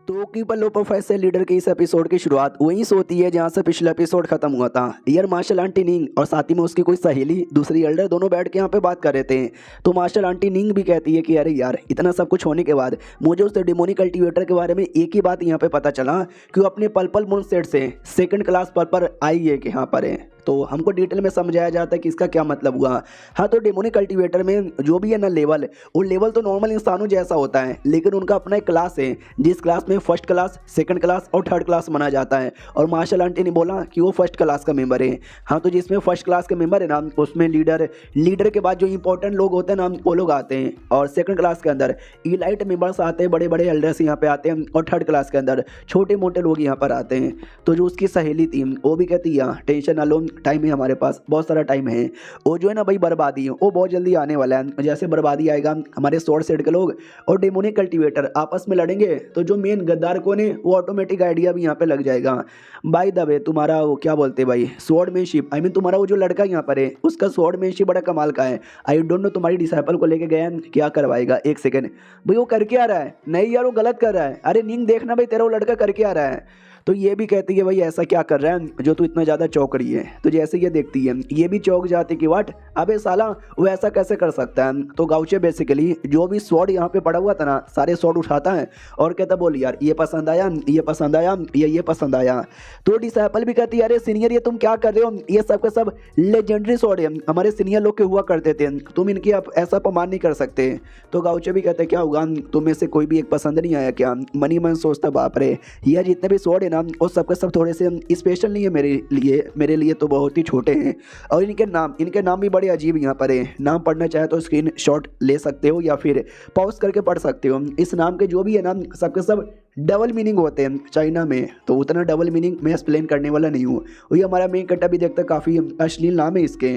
तो कीपर लो professor leader के इस एपिसोड की शुरुआत वहीं से होती है जहां से पिछला एपिसोड खत्म हुआ था। यार मार्शल आंटी निंग और साथ ही में उसकी कोई सहेली दूसरी एल्डर दोनों बैठ के यहाँ पे बात कर रहे थे। तो मार्शल आंटी निंग भी कहती है कि अरे यार इतना सब कुछ होने के बाद मुझे उस डिमोनी कल्टीवेटर के बारे में एक ही बात यहाँ पे पता चला कि वो अपने पल मून सेट से सेकंड क्लास पर आई है कि यहाँ पर है। तो हमको डिटेल में समझाया जाता है कि इसका क्या मतलब हुआ। हाँ, तो डेमोनिक कल्टीवेटर में जो भी है ना लेवल, वो लेवल तो नॉर्मल इंसानों जैसा होता है, लेकिन उनका अपना एक क्लास है जिस क्लास में फर्स्ट क्लास, सेकंड क्लास और थर्ड क्लास माना जाता है। और मार्शल आंटी ने बोला कि वो फर्स्ट क्लास का मेंबर है। हाँ, तो जिसमें फर्स्ट क्लास के मेंबर है ना उसमें लीडर के बाद जो इंपॉर्टेंट लोग होते हैं ना वो लोग आते हैं। और सेकंड क्लास के अंदर इलाइट मेंबर्स आते हैं, बड़े बड़े एल्डर्स यहाँ पे आते हैं। और थर्ड क्लास के अंदर छोटे मोटे लोग यहाँ पर आते हैं। तो जो उसकी सहेली थी वो भी कहती है टेंशन ना लो, टाइम है हमारे पास, बहुत सारा टाइम है। वो जो है ना भाई बर्बादी है वो बहुत जल्दी आने वाला है। जैसे बर्बादी आएगा हमारे स्वॉर्ड सेट के लोग और डेमोनिक कल्टीवेटर आपस में लड़ेंगे तो जो मेन गद्दार कौन है वो ऑटोमेटिक आइडिया भी यहाँ पे लग जाएगा। बाय द वे तुम्हारा वो क्या बोलते हैं भाई स्वॉर्डमैनशिप, आई मीन तुम्हारा वो जो लड़का यहाँ पर है उसका स्वॉर्डमैनशिप बड़ा कमाल का है। आई डोंट नो तुम्हारी डिसाइपल को लेके गया है, क्या करवाएगा। एक सेकंड भाई, वो करके आ रहा है, नहीं यार वो गलत कर रहा है। अरे निंग देखना भाई तेरा वो लड़का करके आ रहा है। तो ये भी कहती है भाई ऐसा क्या कर रहा है जो तू इतना ज़्यादा चौंक रही है। तो जैसे ये देखती है ये भी चौंक जाती कि वाट, अबे साला वो ऐसा कैसे कर सकता है। तो गाउचे बेसिकली जो भी स्वॉर्ड यहाँ पे पड़ा हुआ था ना सारे स्वॉर्ड उठाता है और कहता बोल यार ये पसंद आया, ये पसंद आया, ये पसंद आया। तो डिसाइपल भी कहती है अरे सीनियर ये तुम क्या कर रहे हो, ये सब का सब लेजेंडरी स्वॉर्ड है, हमारे सीनियर लोग के हुआ करते थे, तुम इनकी आप ऐसा अपमान नहीं कर सकते। तो गाउचे भी कहते क्या होगा, तुम में से कोई भी एक पसंद नहीं आया क्या। मनी मन सोचता बाप रे यार जितने भी स्वॉर्ड है ना और सबके सब थोड़े से स्पेशल नहीं है मेरे लिए तो बहुत ही छोटे हैं। और इनके नाम भी बड़े अजीब यहाँ पर है। नाम पढ़ना चाहे तो स्क्रीन शॉट ले सकते हो या फिर पॉज करके पढ़ सकते हो। इस नाम के जो भी है ना सबके सब डबल मीनिंग होते हैं चाइना में, तो उतना डबल मीनिंग मैं एक्सप्लेन करने वाला नहीं हूँ। वही हमारा मेन कट्टा भी देखता काफ़ी अश्लील नाम है इसके।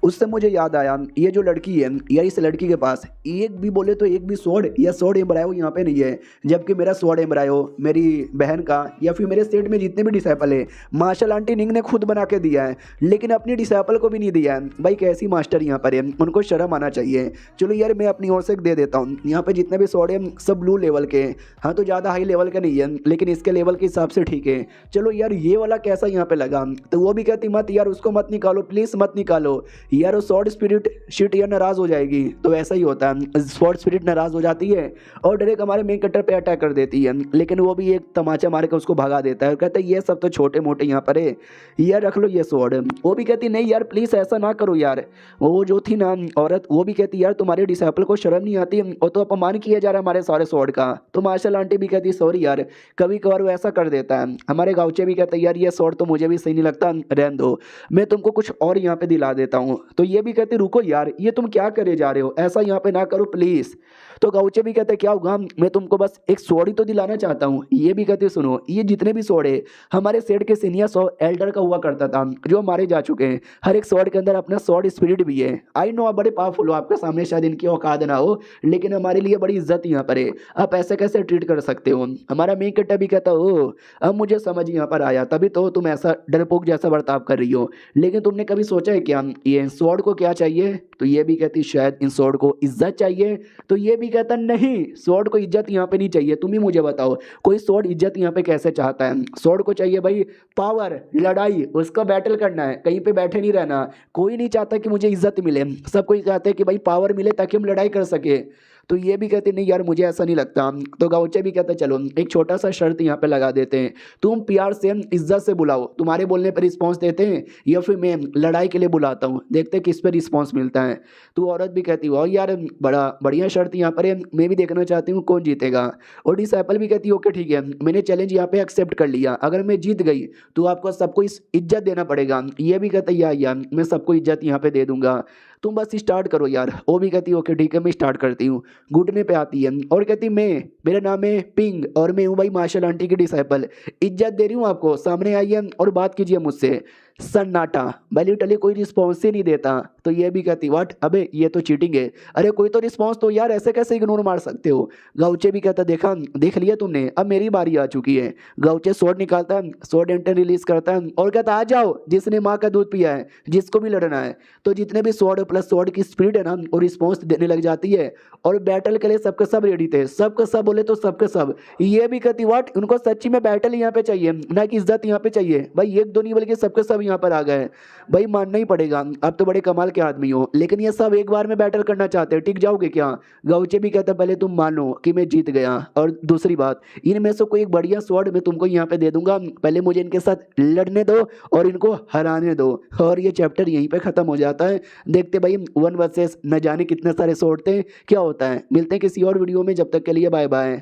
उससे मुझे याद आया ये जो लड़की है यार इस लड़की के पास एक भी बोले तो एक भी स्वॉर्ड या स्वॉर्ड एम्ब्रायो यहाँ पे नहीं है। जबकि मेरा स्वॉर्ड एम्ब्रायो मेरी बहन का या फिर मेरे सेट में जितने भी डिसाइपल है मार्शल आंटी निंग ने खुद बना के दिया है, लेकिन अपनी डिसाइपल को भी नहीं दिया है। भाई कैसी मास्टर यहाँ पर है, उनको शर्म आना चाहिए। चलो यार मैं अपनी ओर से दे देता हूँ। यहाँ पे जितने भी स्वॉर्ड है सब ब्लू लेवल के, हाँ तो ज़्यादा हाई लेवल का नहीं है लेकिन इसके लेवल के हिसाब से ठीक है। चलो यार ये वाला कैसा यहाँ पे लगा, तो वो भी कहती मत यार उसको मत निकालो प्लीज मत निकालो यार, वो स्वॉर्ड स्पिरिट शिट यार नाराज हो जाएगी। तो ऐसा ही होता है, स्वॉर्ड स्पिरिट नाराज हो जाती है और डायरेक्ट हमारे मेन कट्टर पे अटैक कर देती है। लेकिन वो भी एक तमाचा मार के उसको भगा देता है और कहता है ये सब तो छोटे मोटे यहाँ पर है, यार रख लो ये स्वॉर्ड। वो भी कहती नहीं यार प्लीज ऐसा ना करो यार। वो जो थी ना औरत वो भी कहती यार तुम्हारे डिसाइपल को शर्म नहीं आती, वो तो अपमान किया जा रहा है हमारे सारे स्वॉर्ड का। तो मार्शल आंटी भी कहती सॉरी यार कभी कभार वो ऐसा कर देता है। हमारे गाँवचे भी कहते हैं यार ये स्वॉर्ड तो मुझे भी सही नहीं लगता, रहने दो मैं तुमको कुछ और यहाँ पे दिला देता हूँ। तो ये भी कहते रुको यार ये तुम क्या करे जा रहे हो, ऐसा यहाँ पे ना करो प्लीज। तो गाउचे भी कहते क्या होगा, मैं तुमको बस एक स्वॉर्ड ही तो दिलाना चाहता हूँ। ये भी कहते सुनो ये जितने भी स्वॉर्ड है हमारे सेट के सीनियर एल्डर का हुआ करता था जो मारे जा चुके हैं, हर एक स्वॉर्ड के अंदर अपना स्वॉर्ड स्पिरिट भी है। आई नो आप बड़े पावरफुल हो, आपके सामने शायद इनकी औकात ना हो, लेकिन हमारे लिए बड़ी इज्जत यहाँ पर है, आप ऐसे कैसे ट्रीट कर सकते हो। हमारा मेन कट्टा भी कहता हो अब मुझे समझ यहाँ पर आया, तभी तो तुम ऐसा डरपोक जैसा बर्ताव कर रही हो। लेकिन तुमने कभी सोचा है क्या ये स्वॉर्ड को क्या चाहिए। तो ये भी कहती शायद इन स्वॉर्ड को इज्जत चाहिए। तो ये भी कहता नहीं स्वॉर्ड को इज्जत यहाँ पे नहीं चाहिए, तुम ही मुझे बताओ कोई स्वॉर्ड इज्जत यहाँ पे कैसे चाहता है। स्वॉर्ड को चाहिए भाई पावर, लड़ाई, उसका बैटल करना है, कहीं पे बैठे नहीं रहना। कोई नहीं चाहता कि मुझे इज्जत मिले, सब कोई चाहते हैं कि भाई पावर मिले ताकि हम लड़ाई कर सके। तो ये भी कहते नहीं यार मुझे ऐसा नहीं लगता। तो गाउचे भी कहते चलो एक छोटा सा शर्त यहाँ पे लगा देते हैं, तुम प्यार से इज्जत से बुलाओ, तुम्हारे बोलने पर रिस्पॉन्स देते हैं या फिर मैं लड़ाई के लिए बुलाता हूँ, देखते हैं किस पे रिस्पॉन्स मिलता है। तो औरत भी कहती वाह यार बड़ा बढ़िया शर्त यहाँ पर है, मैं भी देखना चाहती हूँ कौन जीतेगा। और डिसाइपल भी कहती है ओके ठीक है मैंने चैलेंज यहाँ पे एक्सेप्ट कर लिया, अगर मैं जीत गई तो आपको सबको इज्जत देना पड़ेगा। ये भी कहता है यार मैं सबको इज्जत यहाँ पे दे दूंगा, तुम बस स्टार्ट करो यार। वो भी कहती है ओके ठीक है मैं स्टार्ट करती हूँ। घुटने पे आती है और कहती मेरा नाम है पिंग और मैं हूँ भाई मार्शल आंटी की डिसाइपल, इज्जत दे रही हूँ आपको, सामने आइए और बात कीजिए मुझसे। सन्नाटा। भाई लिटरली कोई रिस्पॉन्स ही नहीं देता। तो ये भी कहती व्हाट, अबे ये तो चीटिंग है। अरे कोई तो रिस्पॉन्स तो यार, ऐसे कैसे इग्नोर मार सकते हो। गाउचे भी कहता देखा, देख लिया तुमने, अब मेरी बारी आ चुकी है। गाउचे स्वॉर्ड निकालता है, स्वॉर्ड एंटर रिलीज करता है और कहता आ जाओ जिसने माँ का दूध पिया है, जिसको भी लड़ना है। तो जितने भी स्वॉर्ड प्लस स्वॉर्ड की स्पीड है ना, वो रिस्पॉन्स देने लग जाती है और बैटल के लिए सबके सब रेडी थे। सबके सब बोले तो सबके सब। ये भी कहती व्हाट, उनको सच्ची में बैटल यहाँ पे चाहिए, ना कि इज्जत यहाँ पे चाहिए। भाई एक दो नहीं बल्कि सबके सब यहाँ पर आ गए। भाई मानना ही पड़ेगा, अब तो बड़े कमाल के आदमी हो, लेकिन ये सब एक बार में बैटल करना चाहते हैं, टिक जाओगे क्या। गाउचे भी कहता पहले तुम मानो कि मैं जीत गया, और दूसरी बात इनमें से कोई एक बढ़िया स्वॉर्ड मैं तुमको यहाँ पे दे दूंगा, पहले मुझे इनके साथ लड़ने दो और इनको हराने दो। और ये चैप्टर यहीं पे खत्म हो जाता है। देखते भाई 1 वर्सेस न जाने कितने सारे स्वॉर्ड थे, क्या होता है। मिलते हैं किसी और वीडियो में, जब तक के लिए बाय बाय।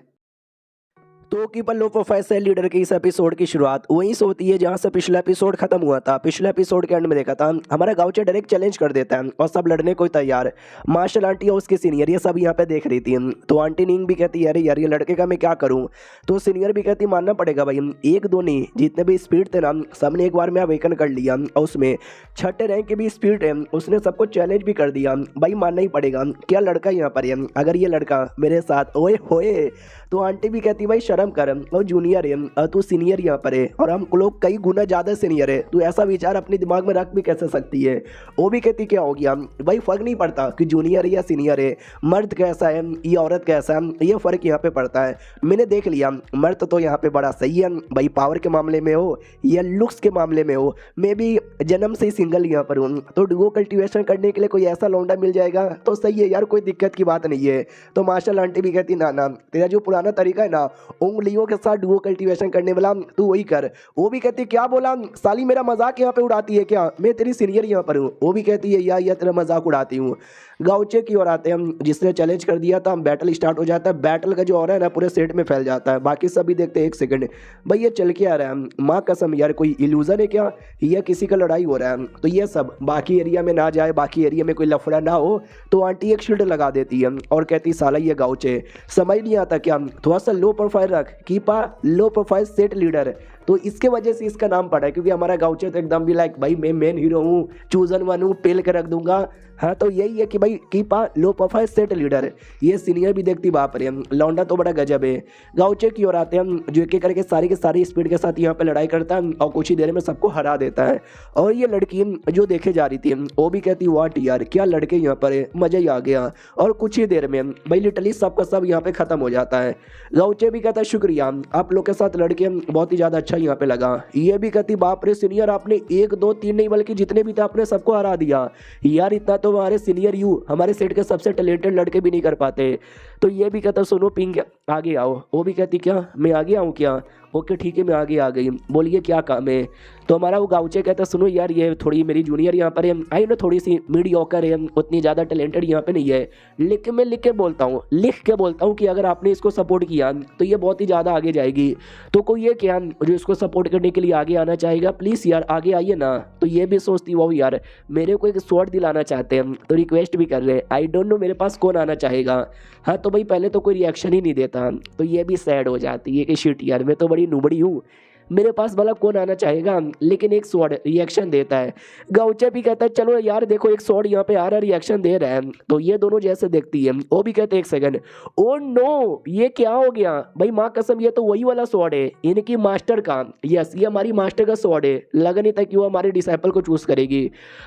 तो keeper low profile sell leader के इस एपिसोड की शुरुआत वहीं से होती है जहां से पिछला एपिसोड खत्म हुआ था। पिछले एपिसोड के एंड में देखा था हमारा गाउचे डायरेक्ट चैलेंज कर देता है और सब लड़ने को तैयार। मार्शल आंटी और उसकी सीनियर ये सब यहाँ पे देख रही थी। तो आंटी नींग भी कहती है अरे यार ये लड़के का मैं क्या करूँ। तो सीनियर भी कहती मानना पड़ेगा भाई, एक दो नहीं जितने भी स्पीड थे ना सबने एक बार में अवेकन कर लिया और उसमें 6ठे रैंक की भी स्पीड है, उसने सबको चैलेंज भी कर दिया। भाई मानना ही पड़ेगा, क्या लड़का यहाँ पर है। अगर ये लड़का मेरे साथ ओए होए तो आंटी भी कहती भाई शर्म कर, और जूनियर है और तू सीनियर यहाँ पर है और हम लोग कई गुना ज़्यादा सीनियर है, तू ऐसा विचार अपने दिमाग में रख भी कैसे सकती है। वो भी कहती क्या हो गया भाई, फर्क नहीं पड़ता कि जूनियर है या सीनियर है, मर्द कैसा है या औरत कैसा है, ये फ़र्क यहाँ पे पड़ता है। मैंने देख लिया मर्द तो यहाँ पे बड़ा सही है भाई, पावर के मामले में हो या लुक्स के मामले में हो। मैं भी जन्म से ही सिंगल यहाँ पर हूँ, तो डुओ कल्टिवेशन करने के लिए कोई ऐसा लौंडा मिल जाएगा तो सही है यार, कोई दिक्कत की बात नहीं है। तो मार्शल आंटी भी कहती ना ना, तेरा जो पुराना तरीका है ना उंगलियों के साथ डुओ कल्टीवेशन करने वाला, तू वही कर। वो भी कहती क्या बोला साली, मेरा मजाक यहाँ पे उड़ाती है क्या, मैं तेरी सीनियर यहाँ पर हूँ। वो भी कहती है या तेरा मजाक उड़ाती हूँ। गाउचे की ओर आते हैं, जिसने चैलेंज कर दिया था, बैटल स्टार्ट हो जाता है। बैटल का जो और है ना पूरे सेट में फैल जाता है। बाकी सभी देखते हैं एक सेकंड भाई ये चल के आ रहा है, माँ कसम यार कोई इल्यूजन है क्या, या किसी का लड़ाई हो रहा है। तो ये सब बाकी एरिया में ना जाए, बाकी एरिया में कोई लफड़ा ना हो। तो आंटी एक शील्ड लगा देती है और कहती साला ये गाउचे समझ नहीं आता क्या, थोड़ा सा लो प्रोफाइल रख, कीपा लो प्रोफाइल सेट लीडर। तो इसके वजह से इसका नाम पड़ा है, क्योंकि हमारा गाउचे तो एकदम भी लाइक भाई मैं मेन हीरो हूँ, चूजन वन हूँ, पेल के रख दूंगा। हाँ तो यही है कि भाई कीपा लो प्रोफाइल सेट लीडर। ये सीनियर भी देखती बाप रे लौंडा तो बड़ा गजब है। गाउचे की ओर आते हैं, जो एक एक करके सारी की सारी स्पीड के साथ यहाँ पे लड़ाई करता है और कुछ ही देर में सबको हरा देता है। और ये लड़की जो देखे जा रही थी वो भी कहती वाट यार क्या लड़के यहाँ पर है, मजा ही आ गया। और कुछ ही देर में भाई लिटरली सबका सब यहाँ पे खत्म हो जाता है। गाउचे भी कहता शुक्रिया, आप लोग के साथ लड़के बहुत ही ज़्यादा अच्छा यहाँ पे लगा। ये भी कहती बाप रे सीनियर, आपने 1 2 3 नहीं बल्कि जितने भी थे आपने सबको हरा दिया यार, इतना तो हमारे सीनियर यू हमारे सेट के सबसे टैलेंटेड लड़के भी नहीं कर पाते। तो ये भी कहता सुनो पिंक आगे आओ। वो भी कहती क्या मैं आगे आऊँ क्या, ओके ठीक है मैं आगे आ गई, बोलिए क्या काम है। तो हमारा वो गाउचे कहता सुनो यार ये थोड़ी मेरी जूनियर यहाँ पर है, आई नो थोड़ी सी मीडियोकर है, उतनी ज़्यादा टैलेंटेड यहाँ पे नहीं है, लेकिन मैं लिख के बोलता हूँ कि अगर आपने इसको सपोर्ट किया तो ये बहुत ही ज़्यादा आगे जाएगी। तो कोई ये क्या जो इसको सपोर्ट करने के लिए आगे आना चाहेगा, प्लीज़ यार आगे आइए ना। तो ये भी सोचती वो यार मेरे को एक स्वॉर्ड दिलाना चाहते हैं तो रिक्वेस्ट भी कर रहे हैं, आई डोंट नो मेरे पास कौन आना चाहेगा। हाँ तो भाई पहले तो कोई रिएक्शन ही नहीं देता। तो ये भी सैड हो जाती है कि शिट यार मैं तो बड़ी नुबड़ी हूँ, मेरे पास भला कौन आना चाहेगा, लेकिन एक स्वॉर्ड रिएक्शन देता है। गाउचे भी कहता है चलो यार देखो एक स्वॉर्ड यहाँ पे आ रहा है रिएक्शन दे रहा है। तो ये दोनों जैसे देखती है वो भी कहते हैं एक सेकंड ओ नो ये क्या हो गया भाई, माँ कसम ये तो वही वाला स्वॉर्ड है इनकी मास्टर का, यस ये हमारी मास्टर का स्वॉर्ड है, लगा नहीं था कि वो हमारे डिसाइपल को चूज करेगी।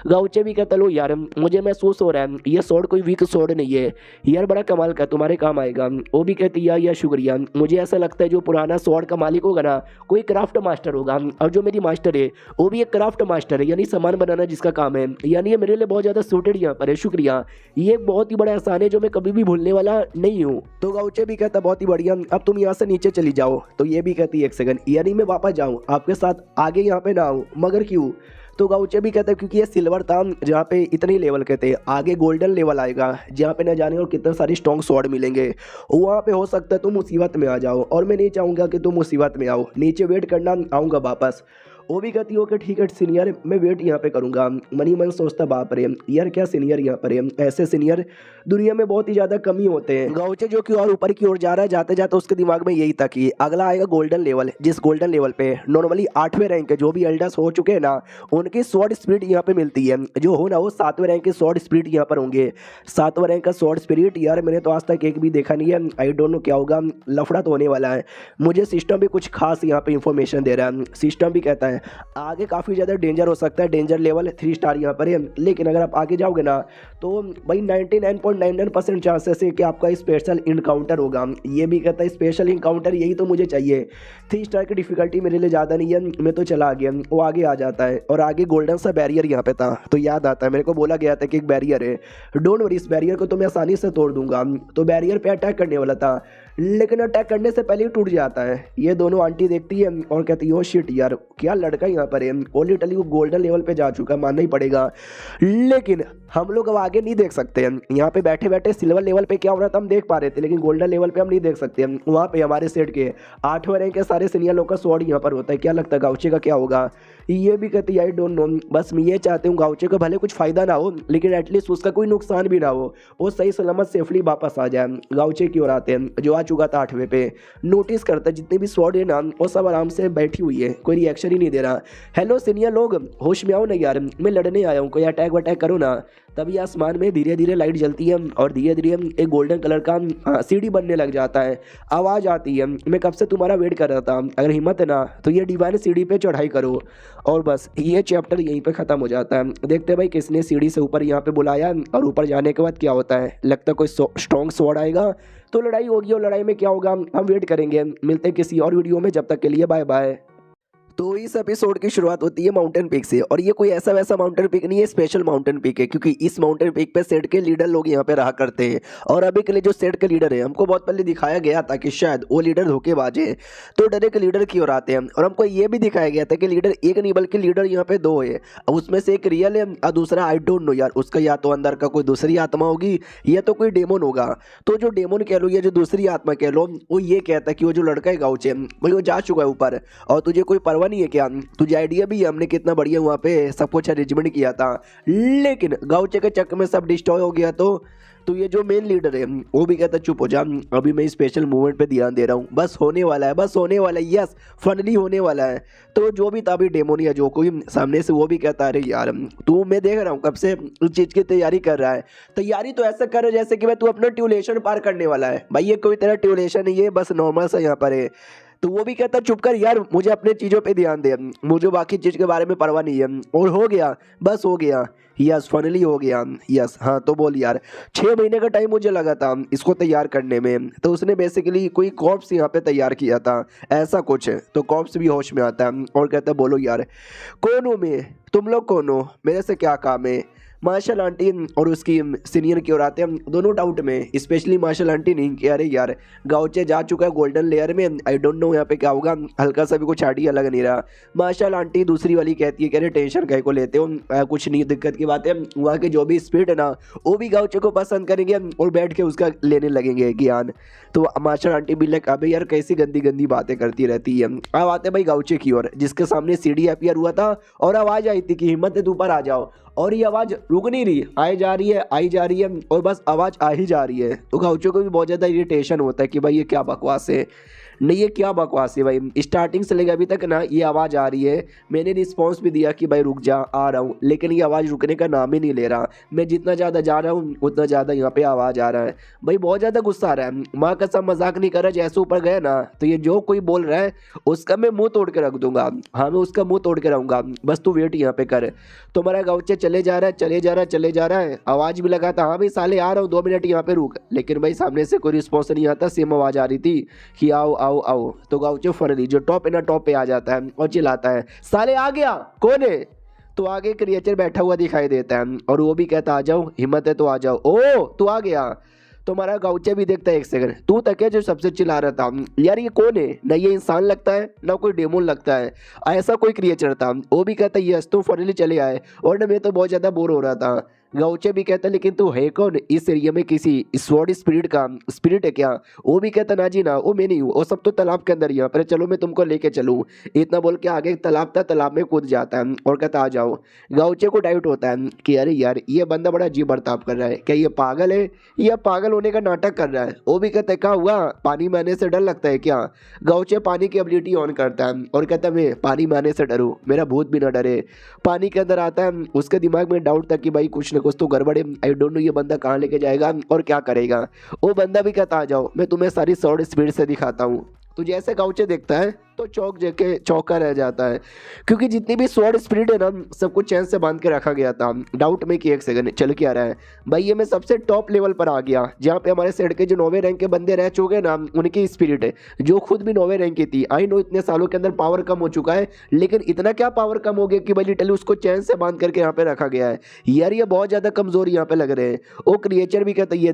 गाउचे भी कहता लो यार मुझे महसूस हो रहा है ये स्वॉर्ड कोई वीक स्वॉर्ड नहीं है यार, बड़ा कमाल का तुम्हारे काम आएगा। वो भी कहती यार शुक्रिया, मुझे ऐसा लगता है जो पुराना स्वॉर्ड का मालिक होगा ना कोई क्राफ्ट मास्टर होगा, और जो मेरी मास्टर है वो भी एक क्राफ्ट मास्टर है, यानी सामान बनाना जिसका काम है, यानी ये मेरे लिए बहुत ज्यादा सूटेड यहाँ पर है, शुक्रिया ये एक बहुत ही बड़ा एहसान है जो मैं कभी भी भूलने वाला नहीं हूँ। तो गाउचे भी कहता बहुत ही बढ़िया, अब तुम यहाँ से नीचे चली जाओ। तो ये भी कहती एक सेकंड यानी मैं वापस जाऊँ आपके साथ आगे यहाँ पे ना आऊँ, मगर क्यों। तो गाउचे भी कहते हैं क्योंकि ये सिल्वर था जहाँ पे इतने लेवल के थे, आगे गोल्डन लेवल आएगा जहाँ पे न जाने और कितने सारे स्ट्रॉन्ग स्वॉर्ड मिलेंगे, वहाँ पे हो सकता है तुम मुसीबत में आ जाओ और मैं नहीं चाहूँगा कि तुम मुसीबत में आओ, नीचे वेट करना आऊँगा वापस। वो भी कहती है ओके ठीक है सीनियर, मैं वेट यहाँ पे करूँगा। मनी मन सोचता बाप रे यार क्या सीनियर यहाँ पर है, ऐसे सीनियर दुनिया में बहुत ही ज़्यादा कमी होते हैं। गाउचे जो कि और ऊपर की ओर जा रहा है, जाते जाते उसके दिमाग में यही था कि अगला आएगा गोल्डन लेवल, जिस गोल्डन लेवल पे नॉर्मली 8वें रैंक के जो भी एल्डर्स हो चुके हैं ना, उनकी स्वॉर्ड स्पिरिट यहाँ पे मिलती है। जो हो ना वो 7वें रैंक के स्वॉर्ड स्पिरिट यहाँ पर होंगे। 7वां रैंक का स्वॉर्ड स्पिरिट यार मैंने तो आज तक एक भी देखा नहीं है। आई डोंट नो क्या होगा, लफड़ा तो होने वाला है। मुझे सिस्टम भी कुछ खास यहाँ पे इंफॉर्मेशन दे रहा है। सिस्टम भी कहता है आगे काफ़ी ज़्यादा डेंजर हो सकता है, डेंजर लेवल 3 स्टार यहाँ पर है। लेकिन अगर आप आगे जाओगे ना तो भाई 99.99% चांसेस है कि आपका स्पेशल इनकाउंटर होगा। ये भी कहता है स्पेशल इनकाउंटर, यही तो मुझे चाहिए। 3 स्टार की डिफिकल्टी मेरे लिए ज़्यादा नहीं है, मैं तो चला गया। वो आगे आ जाता है और आगे गोल्डन सा बैरियर यहाँ पे था, तो याद आता है मेरे को बोला गया था कि एक बैरियर है, डोंट वरी इस बैरियर को तो मैं आसानी से तोड़ दूंगा। तो बैरियर पे अटैक करने वाला था, लेकिन अटैक करने से पहले ही टूट जाता है। ये दोनों आंटी देखती है और कहती है ओ शिट यार क्या लड़का यहाँ पर है, वो लिटरली वो गोल्डन लेवल पे जा चुका है, मानना ही पड़ेगा। लेकिन हम लोग अब आगे नहीं देख सकते हैं, यहाँ पे बैठे बैठे सिल्वर लेवल पे क्या हो रहा था हम देख पा रहे थे, लेकिन गोल्डन लेवल पे हम नहीं देख सकते। वहाँ पे हमारे सेट के 8वें रैंक के सारे सीनियर लोग का स्वॉर्ड यहाँ पर होता है। क्या लगता है गाउचे का क्या होगा? ये भी कहती है आई डोंट नो, बस मैं ये चाहती हूँ गाउचे को भले कुछ फायदा ना हो, लेकिन एटलीस्ट उसका कोई नुकसान भी ना हो, वो सही सलामत सेफली वापस आ जाए। गाउचे की ओर आते हैं जो आ चुका था 8वें पे। नोटिस करता है जितने भी स्वॉर्ड है ना वो सब आराम से बैठी हुई है, कोई रिएक्शन ही नहीं दे रहा। हेलो सीनियर लोग होश में आओ ना यार, मैं लड़ने आया हूँ, कोई अटैक वटैक करो ना। तभी आसमान में धीरे धीरे लाइट जलती है और धीरे धीरे एक गोल्डन कलर का सीढ़ी बनने लग जाता है। आवाज़ आती है मैं कब से तुम्हारा वेट कर रहा था, अगर हिम्मत है ना तो ये डिवाइन सीढ़ी पे चढ़ाई करो। और बस ये चैप्टर यहीं पे ख़त्म हो जाता है। देखते हैं भाई किसने सीढ़ी से ऊपर यहाँ पे बुलाया और ऊपर जाने के बाद क्या होता है। लगता है कोई स्ट्रॉन्ग स्वॉर्ड आएगा तो लड़ाई होगी, और लड़ाई में क्या होगा हम वेट करेंगे। मिलते हैं किसी और वीडियो में, जब तक के लिए बाय बाय। तो इस एपिसोड की शुरुआत होती है माउंटेन पीक से, और ये कोई ऐसा वैसा माउंटेन पीक नहीं है, स्पेशल माउंटेन पीक है, क्योंकि इस माउंटेन पीक पे सेट के लीडर लोग यहाँ पे रहा करते हैं। और अभी के लिए जो सेट के लीडर है हमको बहुत पहले दिखाया गया था कि शायद वो लीडर धोखेबाज है, तो डायरेक्ट लीडर की ओर आते हैं। और हमको ये भी दिखाया गया था कि लीडर एक नहीं बल्कि लीडर यहाँ पे 2 है, उसमें से एक रियल है और दूसरा आई डोंट नो यार, उसका या तो अंदर का कोई दूसरी आत्मा होगी या तो कोई डेमोन होगा। तो जो डेमोन कह लो या जो दूसरी आत्मा कह लो, वो ये कहता है कि वो जो लड़का है गाउचे भाई वो जा चुका है ऊपर, और तुझे कोई परवाह नहीं है क्या, तुझे आइडिया भी है हमने कितना बढ़िया वहाँ पे सब कुछ अरेंजमेंट किया था, लेकिन गाउचे के चक्कर में सब डिस्ट्रॉय हो गया। तो ये जो मेन लीडर है वो भी कहता चुप हो जा, अभी मैं स्पेशल मूवमेंट पे ध्यान दे रहा हूँ, बस होने वाला है, बस होने वाला है, यस फनली होने वाला है। तो जो भी था अभी डेमोन या जो कोई सामने से, वो भी कहता है अरे यार तू, मैं देख रहा हूँ कब से उस चीज़ की तैयारी कर रहा है। तैयारी तो ऐसा कर रहा है जैसे कि मैं तू अपना ट्यूलेशन पार करने वाला है। भाई ये कोई तेरा ट्यूलेशन नहीं है, बस नॉर्मल सा यहाँ पर है। तो वो भी कहता चुप कर यार, मुझे अपने चीज़ों पे ध्यान दे, मुझे बाकी चीज़ के बारे में परवाह नहीं है। और हो गया, बस हो गया, यस फाइनली हो गया, यस। हाँ तो बोल यार 6 महीने का टाइम मुझे लगा था इसको तैयार करने में, तो उसने बेसिकली कोई कॉर्प्स यहाँ पे तैयार किया था, ऐसा कुछ है। तो कॉर्प्स भी होश में आता है और कहता है बोलो यार कौन हो मैं, तुम लोग कौन हो, मेरे से क्या काम है। मार्शल आंटी और उसकी सीनियर की ओर आते हैं दोनों डाउट में, स्पेशली मार्शल आंटी नहीं कि अरे यार गाउचे जा चुका है गोल्डन लेयर में, आई डोंट नो यहाँ पे क्या होगा, हल्का सा भी कुछ आइडिया लग नहीं रहा। मार्शल आंटी दूसरी वाली कहती है कि अरे टेंशन कहीं को लेते हो, कुछ नहीं दिक्कत की बात है, वहाँ के जो भी स्पीड है ना वो भी गाउचे को पसंद करेंगे और बैठ के उसका लेने लगेंगे ज्ञान। तो मार्शल आंटी भी लाइक अबे यार कैसी गंदी गंदी बातें करती रहती है। अब आते भाई गाउचे की ओर, जिसके सामने सीढ़ी अपीयर हुआ था और आवाज़ आई थी कि हिम्मत है तू ऊपर आ जाओ, और ये आवाज़ रुक नहीं रही, आई जा रही है आई जा रही है, और बस आवाज़ आ ही जा रही है। तो गाउचो को भी बहुत ज़्यादा इरिटेशन होता है कि भाई ये क्या बकवास है, नहीं ये क्या बकवास है भाई, स्टार्टिंग से लेकर अभी तक ना ये आवाज़ आ रही है, मैंने रिस्पॉन्स भी दिया कि भाई रुक जा आ रहा हूँ, लेकिन ये आवाज़ रुकने का नाम ही नहीं ले रहा। मैं जितना ज़्यादा जा रहा हूँ उतना ज़्यादा यहाँ पे आवाज़ आ रहा है। भाई बहुत ज़्यादा गुस्सा आ रहा है, माँ का सब मजाक नहीं कर रहा, जैसे ऊपर गया ना तो ये जो कोई बोल रहा है उसका मैं मुँह तोड़ के रख दूंगा। हाँ मैं उसका मुँह तोड़ के रहूँगा, बस तू वेट यहाँ पे कर। तुम्हारा गाउचे चले जा रहा है चले जा रहा है चले जा रहा है, आवाज़ भी लगा था हाँ भाई साले आ रहा हूँ 2 मिनट यहाँ पे रुक, लेकिन भाई सामने से कोई रिस्पॉन्स नहीं आता, सेम आवाज़ आ रही थी कि आओ आओ आओ। तो गाउचे फरली जो टॉप है ना टॉप पे आ जाता है और चिल्लाता है साले आ गया कौन है। तो आगे क्रिएचर बैठा हुआ दिखाई देता है और वो भी कहता आ जाओ हिम्मत है तो आ जाओ। ओ तू आ गया। तुम्हारा गाउचे भी देखता है 1 सेकंड, तू तक है जो सबसे चिल्ला रहा था, यार ये कौन है, ना ये इंसान लगता है ना कोई डेमोन लगता है, ऐसा कोई क्रिएचर था। वो भी कहता है यस तुम फाइनली चले आए, और ना मैं तो बहुत ज़्यादा बोर हो रहा था, गाउचे भी कहता लेकिन तू है कौन, इस एरिया में किसी स्वॉर्ड स्पिरिट है क्या? वो भी कहता ना जी ना, वो मैं नहीं हूँ, वो सब तो तालाब के अंदर ही है, पर चलो मैं तुमको लेके चलूँ। इतना बोल के आगे एक तालाब था, तालाब में कूद जाता है और कहता आ जाओ। गाउचे को डाउट होता है कि अरे यार ये बंदा बड़ा अजीब बर्ताव कर रहा है, क्या ये पागल है या पागल होने का नाटक कर रहा है? वो भी कहता है क्या हुआ, पानी में आने से डर लगता है क्या? गाउचे पानी की एबिलिटी ऑन करता है और कहता है मैं पानी में आने से डरूं, मेरा भूत भी ना डरे। पानी के अंदर आता है, उसके दिमाग में डाउट था कि भाई कुछ ना कुछ तो गड़बड़ है, आई डोंट नो ये बंदा कहाँ लेके जाएगा और क्या करेगा। वो बंदा भी कहता आ जाओ, मैं तुम्हें सारी सॉर्ड स्पीड से दिखाता हूँ। तो जैसे गाउचे देखता है तो चौका रह जाता है, क्योंकि जितनी भी स्वॉर्ड स्पिरिट है ना सब कुछ चैन से बांध के रखा गया था। डाउट में कि एक सेकंड चल क्या रहा है भाई, ये मैं सबसे टॉप लेवल पर आ गया जहाँ पे हमारे सेट के जो 9वें रैंक के बंदे रह चुके ना, उनकी स्पिरिट है जो खुद भी 9वें रैंक की थी। आई नो इतने सालों के अंदर पावर कम हो चुका है, लेकिन इतना क्या पावर कम हो गया कि भाई लिटरली उसको चैन से बांध करके यहाँ पे रखा गया है। यार ये बहुत ज्यादा कमजोर यहाँ पे लग रहे हैं। वो क्रिएचर भी कहता है ये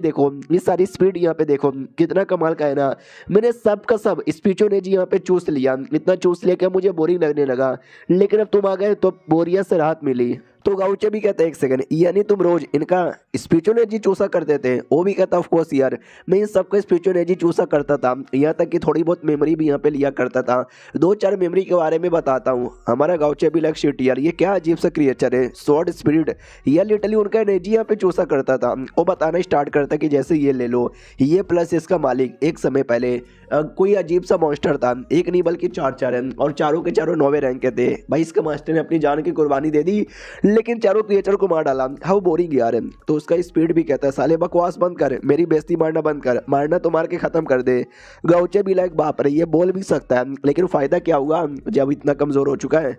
देखो ये सारी स्पीड यहाँ पे देखो कितना कमाल का है ना। मैंने सब का सब स्पीचो ने जी यहाँ पे चूस लिया, इतना चूस लिया कि मुझे बोरिंग लगने लगा, लेकिन अब तुम आ गए तो बोरियत से राहत मिली। तो गाउचे भी कहता है एक सेकंड, यानी तुम रोज इनका स्पिरिचुअलिटी चूसा करते थे? वो भी कहता ऑफ कोर्स यार मैं इन सबका स्पिरिचुअलिटी चूसा करता था, यहाँ तक कि थोड़ी बहुत मेमोरी भी यहाँ पे लिया करता था। 2-4 मेमोरी के बारे में बताता हूँ। हमारा गाउचे भी लग शिट यार ये क्या अजीब सा क्रिएचर है, स्वॉर्ड स्पिरिट, यार लिटरली उनका एनर्जी यहाँ पे चूसा करता था। वो बताना स्टार्ट करता कि जैसे ये ले लो, ये प्लस इसका मालिक एक समय पहले कोई अजीब सा मॉन्स्टर था, एक नहीं बल्कि 4 है और चारों के चारों 9वें रैंक के थे। भाई इसके मास्टर ने अपनी जान की कुर्बानी दे दी, लेकिन चारों क्रिएचर को मार डाला। हाउ बोरिंग यार है। तो उसका स्पीड भी कहता है साले बकवास बंद कर, मेरी बेइज्जती मारना बंद कर, मारना तो मार के खत्म कर दे। गाउचे भी लाइक बाप रे ये बोल भी सकता है, लेकिन फायदा क्या हुआ जब इतना कमजोर हो चुका है।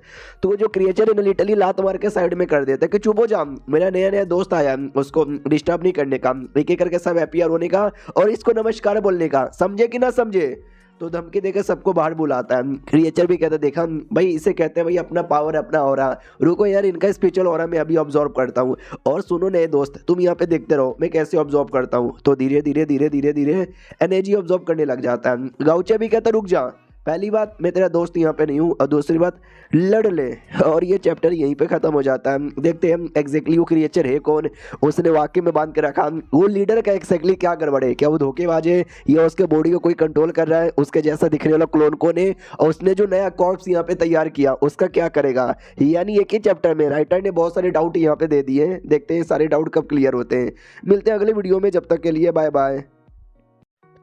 तो जो क्रिएचर है लिटरली लात मार के साइड में कर देता है कि चुप हो जा, मेरा नया नया दोस्त आया, उसको डिस्टर्ब नहीं करने का, एक एक करके सब हैप्पी होने का और इसको नमस्कार बोलने का, समझे कि ना समझे। तो धमकी देकर सबको बाहर बुलाता है। क्रिएचर भी कहता है देखा भाई इसे कहते हैं भाई अपना पावर अपना ऑरा, रुको यार इनका स्पिरिचुअल ऑरा मैं अभी ऑब्जर्व करता हूँ। और सुनो नए दोस्त तुम यहाँ पे देखते रहो मैं कैसे ऑब्जर्व करता हूँ। तो धीरे धीरे धीरे धीरे धीरे एनर्जी ऑब्जर्व करने लग जाता है। गाउचे भी कहता रुक जा, पहली बात मैं तेरा दोस्त यहाँ पे नहीं हूँ और दूसरी बात लड़ ले। और ये चैप्टर यहीं पे खत्म हो जाता है। देखते हैं एग्जैक्टली वो क्रिएचर है कौन, उसने वाकई में बांध के रखा, वो लीडर का एग्जैक्टली क्या गड़बड़ है, क्या वो धोखेबाज है या उसके बॉडी को कोई कंट्रोल कर रहा है, उसके जैसा दिखने वाला क्लोन कौन है और उसने जो नया कॉर्प्स यहाँ पे तैयार किया उसका क्या करेगा। यानी एक ही चैप्टर में राइटर ने बहुत सारे डाउट यहाँ पे दे दिए। देखते हैं सारे डाउट कब क्लियर होते हैं। मिलते हैं अगले वीडियो में, जब तक के लिए बाय बाय।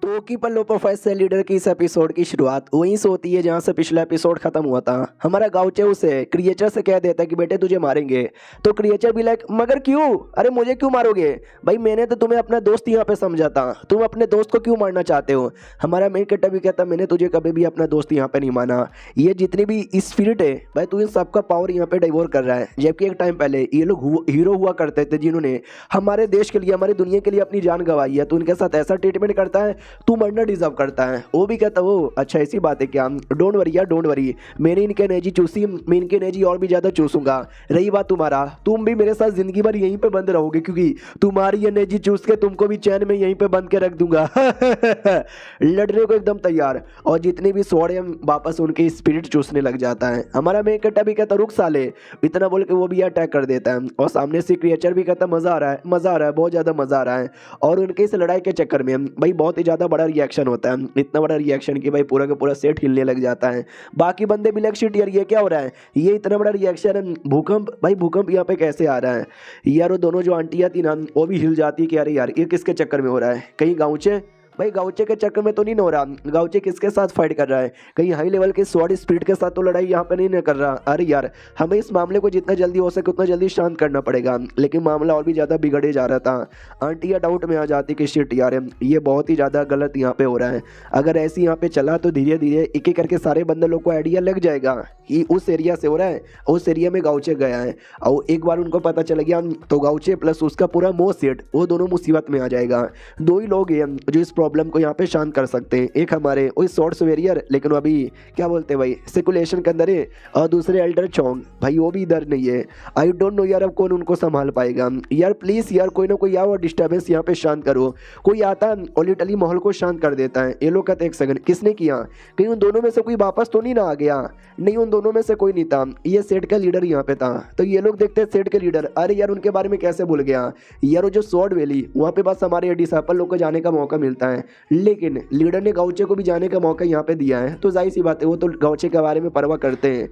तो कीपर लो प्रोफाइल से लीडर की इस एपिसोड की शुरुआत वहीं से होती है जहां से पिछला एपिसोड खत्म हुआ था। हमारा गाउचे उसे क्रिएचर से कह देता है कि बेटे तुझे मारेंगे। तो क्रिएचर भी लाइक मगर क्यों, अरे मुझे क्यों मारोगे भाई, मैंने तो तुम्हें अपना दोस्त यहाँ पे समझा था, तुम अपने दोस्त को क्यों मारना चाहते हो। हमारा मेन कैरेक्टर भी कहता मैंने तुझे कभी भी अपना दोस्त यहाँ पे नहीं माना, ये जितनी भी स्पिरिट है भाई तू इन सबका पावर यहाँ पे डिवोर कर रहा है। जबकि एक टाइम पहले ये लोग हीरो हुआ करते थे जिन्होंने हमारे देश के लिए हमारी दुनिया के लिए अपनी जान गंवाई है, तो उनके साथ ऐसा ट्रीटमेंट करता है, तू मरना डिजर्व करता है। वो भी कहता वो अच्छा ऐसी बात है क्या, डोंट वरी यार डोंट वरी, मैंने इनके एनर्जी चूसी, मैं इनकी एनर्जी और भी ज्यादा चूसूंगा। रही बात तुम्हारा, तुम भी मेरे साथ जिंदगी भर यहीं पे बंद रहोगे क्योंकि तुम्हारी एनर्जी चूस के तुमको भी चैन में यहीं पे बंद के रख दूंगा। लड़ने को एकदम तैयार और जितने भी स्वॉर्ड है वापस उनके स्पिरिट चूसने लग जाता है। हमारा मेन कैरेक्टर भी कहता रुक साले, इतना बोल के वो भी अटैक कर देता है और सामने से क्रिएचर भी कहता मजा आ रहा है मजा आ रहा है बहुत ज्यादा मजा आ रहा है। और उनके इस लड़ाई के चक्कर में भाई बहुत ही ज्यादा बड़ा रिएक्शन होता है, इतना बड़ा रिएक्शन कि भाई पूरा का पूरा सेट हिलने लग जाता है। बाकी बंदे भी लग शिट यार ये क्या हो रहा है, ये इतना बड़ा रिएक्शन है, भूकंप भाई भूकंप यहाँ पे कैसे आ रहा है यार। वो दोनों जो आंटियां थी ना वो भी हिल जाती है कि अरे यार ये किसके चक्कर में हो रहा है, कहीं गाँवचे भाई गाउचे के चक्कर में तो नहीं हो रहा, गाउचे किसके साथ फाइट कर रहा है, कहीं हाई लेवल के स्वॉर्ड स्पिरिट के साथ तो लड़ाई यहाँ पे नहीं कर रहा। अरे यार हमें इस मामले को जितना जल्दी हो सके उतना जल्दी शांत करना पड़ेगा, लेकिन मामला और भी ज़्यादा बिगड़े जा रहा था। आंटियाँ डाउट में आ जाती कि शिट यार ये बहुत ही ज़्यादा गलत यहाँ पे हो रहा है, अगर ऐसे यहाँ पे चला तो धीरे धीरे एक एक करके सारे बंदे लोग को आइडिया लग जाएगा कि उस एरिया से हो रहा है, उस एरिया में गाउचे गया है और एक बार उनको पता चल गया तो गाउचे प्लस उसका पूरा मो सेट वो दोनों मुसीबत में आ जाएगा। दो ही लोग हैं जो इस प्रॉब्लम को यहाँ पे शांत कर सकते हैं। एक हमारे वही शॉर्ट्स वेरियर, लेकिन वो अभी क्या बोलते हैं भाई सर्कुलेशन के अंदर है, और दूसरे एल्डर चोंग भाई वो भी इधर नहीं है। आई डोंट नो यार अब कौन उनको संभाल पाएगा यार। प्लीज़ यार कोई ना कोई आओ और डिस्टर्बेंस यहाँ पे शांत करो। कोई आता है और लिटरली माहौल को शांत कर देता है। ये लोग कहते एक सेकंड किसने किया, कहीं उन दोनों में से कोई वापस तो नहीं ना आ गया? नहीं, उन दोनों में से कोई नहीं था, ये सेट का लीडर यहाँ पे था। तो ये लोग देखते हैं सेट के लीडर, अरे यार उनके बारे में कैसे भूल गया यार, वो जो स्वॉर्ड वैली वहाँ पे बस हमारे डिसाइपल लोग को जाने का मौका मिलता है, लेकिन लीडर ने गाउचे को भी जाने का मौका यहाँ पे दिया है। तो जाहिर सी बात है वो तो गाउचे के बारे में परवाह करते हैं।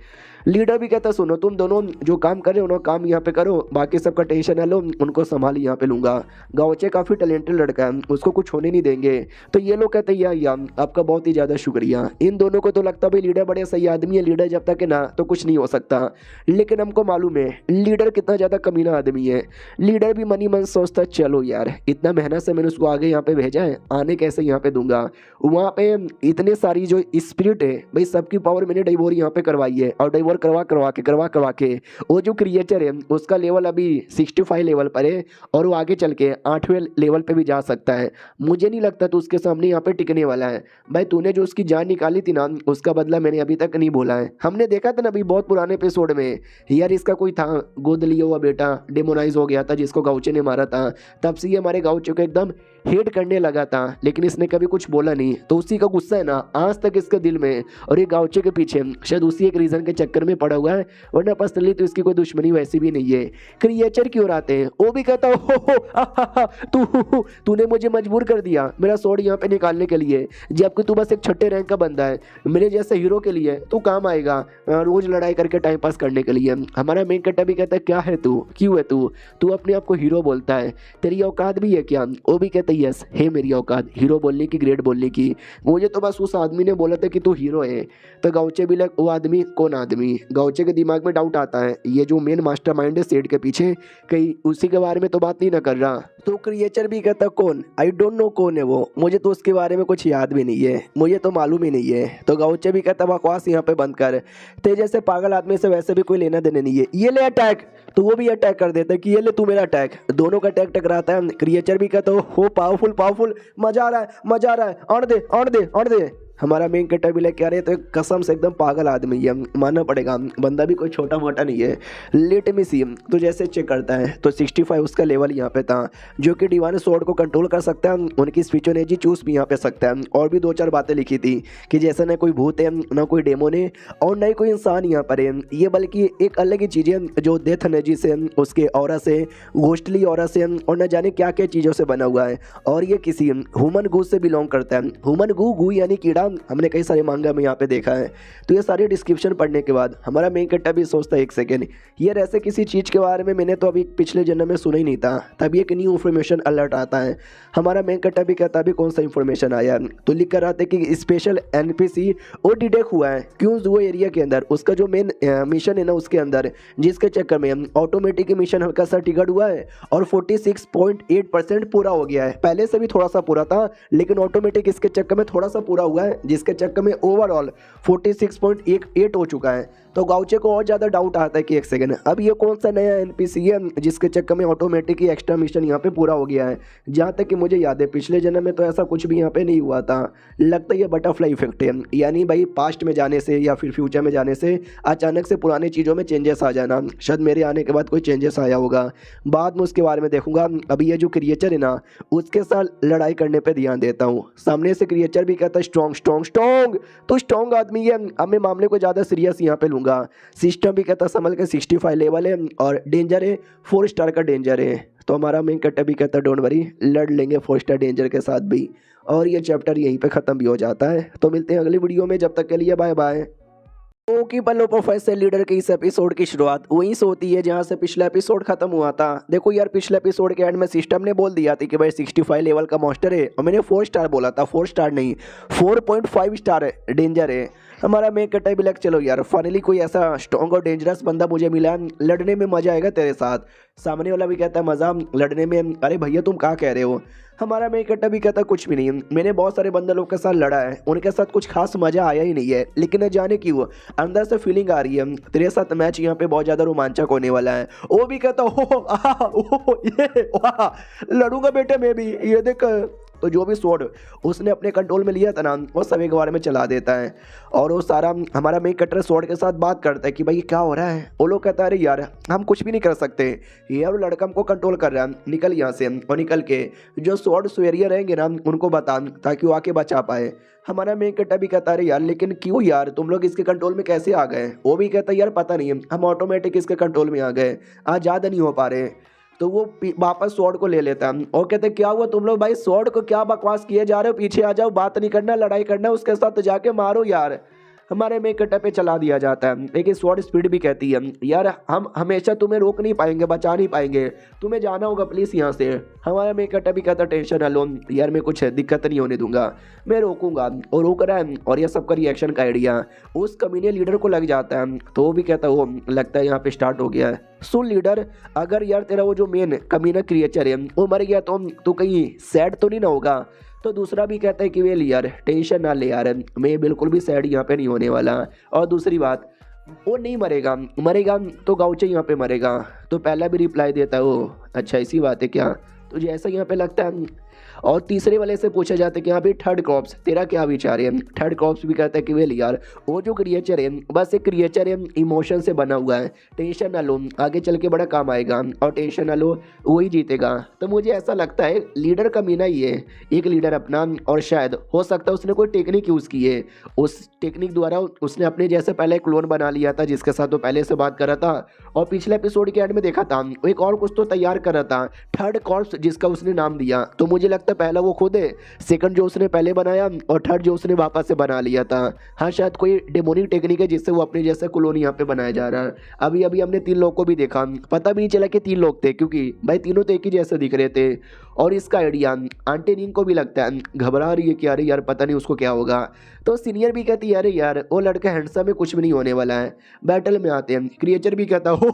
लीडर भी कहता सुनो तुम दोनों जो काम कर रहे हो ना काम यहाँ पे करो, बाकी सबका टेंशन है लो, उनको संभाल यहाँ पे लूँगा। गाँवचे काफ़ी टैलेंटेड लड़का है, उसको कुछ होने नहीं देंगे। तो ये लोग कहते हैं या आपका बहुत ही ज़्यादा शुक्रिया। इन दोनों को तो लगता भाई लीडर बड़े सही आदमी है, लीडर जब तक है ना तो कुछ नहीं हो सकता, लेकिन हमको मालूम है लीडर कितना ज़्यादा कमीना आदमी है। लीडर भी मनी मन सोचता है चलो यार इतना मेहनत से मैंने उसको आगे यहाँ पे भेजा है, आने कैसे यहाँ पे दूंगा। वहाँ पे इतने सारी जो स्पिरिट है भाई सबकी पावर मैंने डाइवोर यहाँ पे करवाई है, और डाइवोर करवा के वो जो क्रिएचर है उसका लेवल अभी 65 लेवल पर है, और वो आगे चल के 8वें लेवल पे भी जा सकता है। मुझे नहीं लगता तो उसके सामने यहाँ पे टिकने वाला है। भाई तूने जो उसकी जान निकाली थी ना उसका बदला मैंने अभी तक नहीं बोला है। हमने देखा था ना अभी बहुत पुराने एपिसोड में यार, इसका कोई था गोद लिया हुआ बेटा डेमोनाइज हो गया था जिसको गाउचे ने मारा था, तब से ये हमारे गाउचे को एकदम हेट करने लगा था, लेकिन इसने कभी कुछ बोला नहीं। तो उसी का गुस्सा है ना आज तक इसके दिल में, और ये गाउचे के पीछे शायद उसी एक रीजन के चक्कर में पड़ा हुआ है, वरना पर्सनली तो इसकी कोई दुश्मनी वैसी भी नहीं है। क्रिएचर क्यों आते हैं वो भी कहता हो तूने मुझे मजबूर कर दिया मेरा स्वॉर्ड यहाँ पे निकालने के लिए, जबकि तू बस एक छठे रैंक का बंदा है, मेरे जैसे हीरो के लिए तू काम आएगा रोज लड़ाई करके टाइम पास करने के लिए। हमारा मेन कट्टा भी कहता है क्या है तू, क्यों है तू अपने आप को हीरो बोलता है, तेरी औकात भी है क्या? वो भी कहता है यस है मेरी औकात हीरो बोलने की, ग्रेट बोलने की, मुझे तो बस उस आदमी ने बोला था कि तू हीरो है। तो गाउचे भी लग वो आदमी कौन आदमी, गाउचे के दिमाग में डाउट आता है ये जो मेन मास्टरमाइंड है सेट के पीछे कहीं उसी के बारे में तो बात नहीं ना कर रहा। तो क्रिएचर भी कहता कौन, आई डोंट नो कौन है वो, मुझे तो उसके बारे में कुछ याद भी नहीं है, मुझे तो मालूम ही नहीं है। तो गाउचे भी कहता बकवास यहाँ पे बंद कर, तेरे जैसे पागल आदमी से वैसे भी कोई लेना देना नहीं है, ये ले अटैक। तो वो भी अटैक कर देता है कि ये ले तू मेरा अटैक, दोनों का अटैक टकराता है। क्रिएचर भी कहता हो पावरफुल मजा आ रहा है और दे। हमारा मेन कट्टा भी लाइक कह रहे तो कसम से एकदम पागल आदमी है, मानना पड़ेगा बंदा भी कोई छोटा मोटा नहीं है। लेट मी सी तो जैसे चेक करता है तो 65 उसका लेवल यहाँ पे था, जो कि डिवाइन स्वॉर्ड को कंट्रोल कर सकता है, उनकी स्पीच एनर्जी चूज भी यहाँ पे सकता है। और भी 2-4 बातें लिखी थी कि जैसे ना कोई भूत है ना कोई डेमोन है और ना ही कोई इंसान यहाँ पर है, ये बल्कि एक अलग ही चीज़ है जो डेथ एनर्जी से, उसके ऑरा से, घोस्टली ऑरा से और न जाने क्या क्या चीज़ों से बना हुआ है, और ये किसी ह्यूमन गू से बिलोंग करता है। ह्यूमन गू यानी कीड़ा हमने कई सारे मांगा में यहाँ पे देखा है। तो ये सारी डिस्क्रिप्शन पढ़ने के बाद हमारा मेन कट्टा भी सोचता है एक सेकेंड यार ऐसे किसी चीज़ के बारे में मैंने तो अभी पिछले जन्म में सुना ही नहीं था, तभी एक न्यू इन्फॉर्मेशन अलर्ट आता है। हमारा मेन कट्टा भी कहता है अभी कौन सा इन्फॉर्मेशन आया, तो लिख कर आते कि स्पेशल एनपीसी वो डिटेक्ट हुआ है क्यों वो एरिया के अंदर, उसका जो मेन मिशन है ना उसके अंदर, जिसके चक्कर में ऑटोमेटिक मिशन हल्का सा टिकट हुआ है और 46.8% पूरा हो गया है। पहले से भी थोड़ा सा पूरा था लेकिन ऑटोमेटिक इसके चक्कर में थोड़ा सा पूरा हुआ है, जिसके चक्कर में ओवरऑल 46.8 हो चुका है। तो गाउचे को और ज़्यादा डाउट आता है कि एक सेकंड अब ये कौन सा नया एनपीसी है जिसके चक्कर में ऑटोमेटिक ही एक्स्ट्रा मिशन यहाँ पे पूरा हो गया है। जहाँ तक कि मुझे याद है पिछले जन्म में तो ऐसा कुछ भी यहाँ पे नहीं हुआ था। लगता है ये बटरफ्लाई इफेक्ट है, यानी भाई पास्ट में जाने से या फिर फ्यूचर में जाने से अचानक से पुरानी चीज़ों में चेंजेस आ जाना, शायद मेरे आने के बाद कोई चेंजेस आया होगा, बाद में उसके बारे में देखूंगा। अभी ये जो क्रिएचर है ना उसके साथ लड़ाई करने पर ध्यान देता हूँ। सामने से क्रिएचर भी कहता है स्ट्रॉन्ग तो स्ट्रॉन्ग आदमी है, अब मैं मामले को ज़्यादा सीरियस यहाँ पे लूँगा। सिस्टम भी कहता संभल के 65 लेवल है और डेंजर है 4 स्टार का डेंजर है। तो हमारा मेन कट्टा भी कहता डोंट वरी लड़ लेंगे 4 स्टार डेंजर के साथ भी। और ये चैप्टर यहीं पे ख़त्म भी हो जाता है। तो मिलते हैं अगली वीडियो में, जब तक के लिए बाय बाय। ओके पल्लो प्रोफेसर लीडर के इस एपिसोड की शुरुआत वहीं से होती है जहां से पिछला एपिसोड खत्म हुआ था। देखो यार पिछले एपिसोड के एंड में सिस्टम ने बोल दिया था कि भाई 65 लेवल का मॉन्स्टर है और मैंने 4 स्टार बोला था, 4 स्टार नहीं 4.5 स्टार डेंजर है। हमारा मेन कट्टा भी लग चलो यार फाइनली कोई ऐसा स्ट्रॉन्ग और डेंजरस बंदा मुझे मिला, लड़ने में मजा आएगा तेरे साथ। सामने वाला भी कहता है मज़ा लड़ने में, अरे भैया तुम क्या कह रहे हो। हमारा मेन कट्टा भी कहता कुछ भी नहीं, मैंने बहुत सारे बंदे लोग के साथ लड़ा है, उनके साथ कुछ खास मजा आया ही नहीं है, लेकिन न जाने क्यों अंदर से फीलिंग आ रही है तेरे साथ मैच यहाँ पे बहुत ज़्यादा रोमांचक होने वाला है। वो भी कहता ये लड़ूंगा बेटे मैं भी, ये देख तो जो भी स्वॉर्ड उसने अपने कंट्रोल में लिया था ना वो सब एक बार में चला देता है। और वो सारा हमारा मेन कैरेक्टर स्वॉर्ड के साथ बात करता है कि भाई क्या हो रहा है। वो लोग कहता है अरे यार हम कुछ भी नहीं कर सकते, यार वो लड़का हमको कंट्रोल कर रहा है, निकल यहाँ से। और निकल के जो स्वॉर्ड सुएरिया रहेंगे ना उनको बता ताकि वो आके बचा पाए। हमारा मेन कैरेक्टर भी कहता है यार लेकिन क्यों यार तुम लोग इसके कंट्रोल में कैसे आ गए। वो भी कहता है यार पता नहीं हम ऑटोमेटिक इसके कंट्रोल में आ गए, आज ज़्यादा नहीं हो पा रहे। तो वो वापस स्वॉर्ड को ले लेता है और कहते क्या हुआ तुम लोग भाई स्वॉर्ड को क्या बकवास किए जा रहे हो, पीछे आ जाओ, बात नहीं करना, लड़ाई करना, उसके साथ जाके मारो यार। हमारे मेन कैरेक्टर पे चला दिया जाता है। लेकिन स्वॉर्ड स्पीड भी कहती है यार हम हमेशा तुम्हें रोक नहीं पाएंगे, बचा नहीं पाएंगे, तुम्हें जाना होगा प्लीज़ यहाँ से। हमारा मेन कैरेक्टर भी कहता टेंशन ना लो यार, मैं कुछ दिक्कत नहीं होने दूंगा, मैं रोकूंगा। और रोक रहा है और यह सबका रिएक्शन का आइडिया उस कमीने लीडर को लग जाता है। तो वो भी कहता है वो लगता है यहाँ पे स्टार्ट हो गया है। सुन लीडर, अगर यार तेरा वो जो मेन कमीना क्रिएचर है वो मर गया तो कहीं सैड तो नहीं ना होगा। तो दूसरा भी कहता है कि वेल यार टेंशन ना ले यार, मैं बिल्कुल भी सैड यहाँ पे नहीं होने वाला। और दूसरी बात वो नहीं मरेगा, मरेगा तो गाउचे यहाँ पे मरेगा। तो पहला भी रिप्लाई देता है वो अच्छा ऐसी बात है क्या, तुझे ऐसा यहाँ पे लगता है। और तीसरे वाले से पूछा जाता है कि यहाँ पे थर्ड क्रॉप्स तेरा क्या विचार है। थर्ड क्रॉप्स भी कहता है कि वेल यार वो जो क्रिएचर है बस एक क्रिएचर है, इमोशन से बना हुआ है, टेंशन ना लो, आगे चल के बड़ा काम आएगा और टेंशन ना लो वही जीतेगा। तो मुझे ऐसा लगता है लीडर का मीना ही है, एक लीडर अपना, और शायद हो सकता है उसने कोई टेक्निक यूज़ की है, उस टेक्निक द्वारा उसने अपने जैसे पहले क्लोन बना लिया था जिसके साथ वो पहले से बात कर रहा था। और पिछले एपिसोड के एंड में देखा था वो एक और कुछ तो तैयार कर रहा था, थर्ड कॉर्प्स जिसका उसने नाम दिया। तो मुझे लगता है पहला वो खुद है, सेकंड जो उसने पहले बनाया और थर्ड जो उसने वापस से बना लिया था। हाँ शायद कोई डेमोनिक टेक्निक है जिससे वो अपने जैसे क्लोन यहाँ पे बनाया जा रहा है। अभी अभी हमने 3 लोग को भी देखा, पता भी नहीं चला कि 3 लोग थे क्योंकि भाई तीनों तो एक ही जैसे दिख रहे थे। और इसका आइडिया आंटी नींग को भी लगता है, घबरा रही है कि अरे यार पता नहीं उसको क्या होगा। तो सीनियर भी कहती है अरे यार वो लड़का हैंडसम है, कुछ भी नहीं होने वाला है, बैटल में आते हैं। क्रिएचर भी कहता हो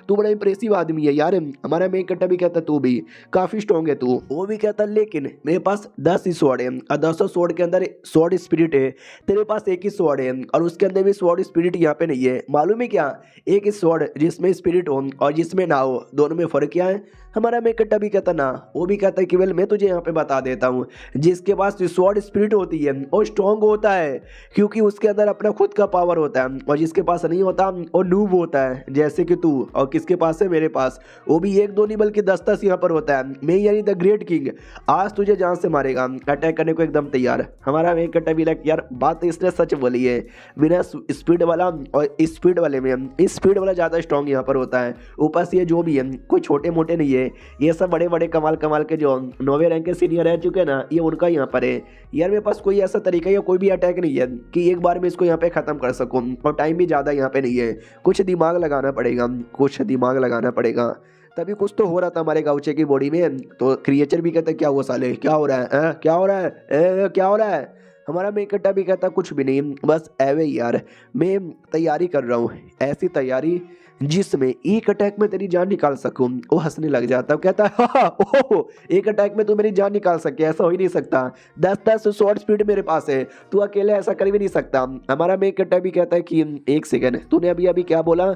तू बड़ा इंप्रेसिव आदमी है यार। हमारा मेन कैरेक्टर भी कहता तू भी काफ़ी स्ट्रॉन्ग है तू। वो भी कहता लेकिन मेरे पास 10 ही स्वॉर्ड है और 10 स्वॉर्ड के अंदर स्वॉर्ड स्पिरिट है, तेरे पास एक ही स्वॉर्ड है और उसके अंदर भी स्वॉर्ड स्पिरिट यहाँ पे नहीं है। मालूम है क्या, एक ही स्वॉर्ड जिसमें स्पिरिट हो और जिसमें ना हो, दोनों में फ़र्क क्या है। हमारा मेन कैरेक्टर भी कहता ना, वो भी कहता है कि वेल मैं तुझे यहाँ पे बता देता हूँ, जिसके पास स्वॉर्ड स्पिरिट होती है वो स्ट्रॉन्ग होता है क्योंकि उसके अंदर अपना खुद का पावर होता है, और जिसके पास नहीं होता वो नूब होता है जैसे कि तू। और किसके पास है, मेरे पास, वो भी 1-2 नहीं बल्कि 10-10 यहाँ पर होता है। मैं यानी द ग्रेट किंग आज तुझे जान से मारेगा, अटैक करने को एकदम तैयार। हमारा मेन कैरेक्टर भी लग यार बात तो इसने सच बोली है, बिना स्पीड वाला और स्पीड वाले में स्पीड वाला ज़्यादा स्ट्रॉन्ग यहाँ पर होता है। ऊपर से ये जो भी है कोई छोटे मोटे नहीं है, ये सब बड़े बड़े कमाल कमाल के जो 9वें रैंक के सीनियर रह चुके हैं ना, ये उनका यहाँ पर है। यार मेरे पास कोई ऐसा तरीका या कोई भी अटैक नहीं है कि एक बार में इसको यहाँ पे ख़त्म कर सकूँ, और टाइम भी ज़्यादा यहाँ पे नहीं है। कुछ दिमाग लगाना पड़ेगा, कुछ दिमाग लगाना पड़ेगा, तभी कुछ तो हो रहा था हमारे गाउचे की बॉडी में। तो क्रिएचर भी कहता क्या हुआ साले, क्या हो रहा है, क्या हो रहा है, क्या हो रहा है। हमारा मेन कैरेक्टर भी कहता कुछ भी नहीं, बस एवे यार मैं तैयारी कर रहा हूँ, ऐसी तैयारी जिसमें एक अटैक में तेरी जान निकाल सकूं। वो हंसने लग जाता है, कहता है हाँ ओह एक अटैक में तू मेरी जान निकाल सके, ऐसा हो ही नहीं सकता, 10-10 शॉर्ट स्पीड मेरे पास है, तू अकेले ऐसा कर भी नहीं सकता। हमारा मेन कैरेक्टर भी कहता है कि एक सेकंड तूने अभी अभी क्या बोला,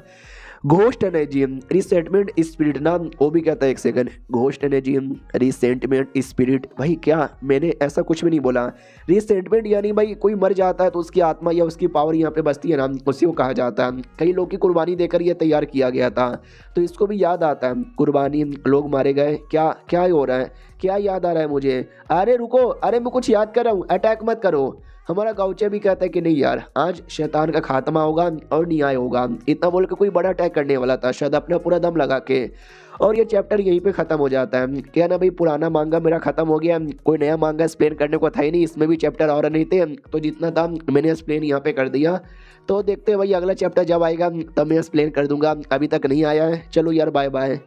घोस्ट एनर्जी रिसेंटमेंट स्पिरिट ना। वो भी कहता है एक second, ghost energy resentment spirit, भाई क्या, मैंने ऐसा कुछ भी नहीं बोला। रिसेंटमेंट यानी भाई कोई मर जाता है तो उसकी आत्मा या उसकी पावर यहाँ पे बसती है ना, उसी को कहा जाता है। कई लोग की कुर्बानी देकर यह तैयार किया गया था, तो इसको भी याद आता है, कुर्बानी, लोग मारे गए, क्या क्या हो रहा है, क्या याद आ रहा है मुझे, अरे रुको, अरे मैं कुछ याद कर रहा हूँ, अटैक मत करो। हमारा गाउचे भी कहता है कि नहीं यार आज शैतान का खात्मा होगा और न्याय होगा। इतना बोल के कोई बड़ा अटैक करने वाला था शायद अपना पूरा दम लगा के, और ये चैप्टर यहीं पे ख़त्म हो जाता है। क्या ना भाई पुराना मांगा मेरा ख़त्म हो गया, कोई नया मांगा एक्सप्लेन करने को था ही नहीं, इसमें भी चैप्टर और नहीं थे, तो जितना था मैंने एक्सप्लेन यहाँ पे कर दिया। तो देखते हैं भाई अगला चैप्टर जब आएगा तब मैं एक्सप्लेन कर दूंगा, अभी तक नहीं आया है। चलो यार बाय बाय।